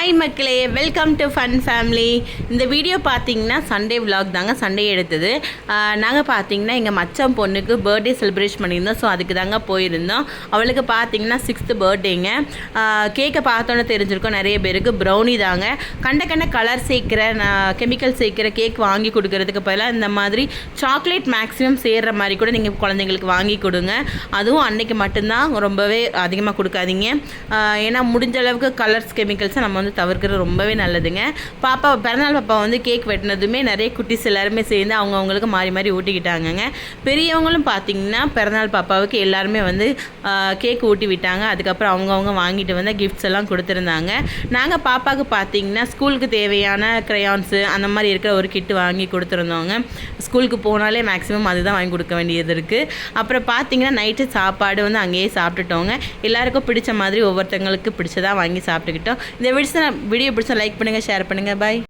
Hi மக்களே, welcome to fun family. இந்த video பார்த்தீங்கன்னா சண்டே விலாக் தாங்க. சண்டே எடுத்தது. நாங்கள் பார்த்தீங்கன்னா எங்கள் மச்சான் பொண்ணுக்கு பர்த்டே செலிப்ரேஷன் பண்ணியிருந்தோம். ஸோ அதுக்கு தாங்க போயிருந்தோம். அவளுக்கு பார்த்தீங்கன்னா 6th பர்த்டேங்க. கேக்கை பார்த்தோன்னே தெரிஞ்சிருக்கோம் நிறைய பேருக்கு ப்ரௌனி தாங்க. கண்ட கலர் சேர்க்குற கெமிக்கல் சேர்க்குற கேக் வாங்கி கொடுக்கறதுக்கு பதிலாக இந்த மாதிரி சாக்லேட் மேக்ஸிமம் சேர்கிற மாதிரி கூட நீங்கள் குழந்தைங்களுக்கு வாங்கி கொடுங்க. அதுவும் அன்றைக்கி மட்டும்தான், ரொம்பவே அதிகமாக கொடுக்காதீங்க. ஏன்னா முடிஞ்ச அளவுக்கு கலர்ஸ் கெமிக்கல்ஸை நம்ம வந்து தவிர்க்கிறது ரொம்பவே நல்லதுங்க. பிறந்தநாள் பாப்பா வந்து கேக் வெட்டினதுமே நிறைய குட்டிஸ் எல்லாருமே சேர்ந்து அவங்கவுங்களுக்கு மாறி மாறி ஊட்டிக்கிட்டாங்கங்க. பெரியவங்களும் பார்த்தீங்கன்னா பிறந்தநாள் பாப்பாவுக்கு எல்லாருமே வந்து கேக் ஊட்டி விட்டாங்க. அதுக்கப்புறம் அவங்கவுங்க வாங்கிட்டு வந்து கிஃப்ட்ஸ் எல்லாம் கொடுத்துருந்தாங்க. நாங்கள் பாப்பாவுக்கு பார்த்தீங்கன்னா ஸ்கூலுக்கு தேவையான க்ரையான்ஸு அந்த மாதிரி இருக்கிற ஒரு கிட்டு வாங்கி கொடுத்துருந்தோங்க. ஸ்கூலுக்கு போனாலே மேக்ஸிமம் அதுதான் வாங்கி கொடுக்க வேண்டியது இருக்குது. அப்புறம் பார்த்தீங்கன்னா நைட்டு சாப்பாடு வந்து அங்கேயே சாப்பிட்டுட்டோங்க. எல்லாருக்கும் பிடிச்ச மாதிரி ஒவ்வொருத்தங்களுக்கு பிடிச்சதாக வாங்கி சாப்பிட்டுக்கிட்டோம். இந்த வீடியோ பிடிச்சா லைக் பண்ணுங்கள், ஷேர் பண்ணுங்கள். பாய்.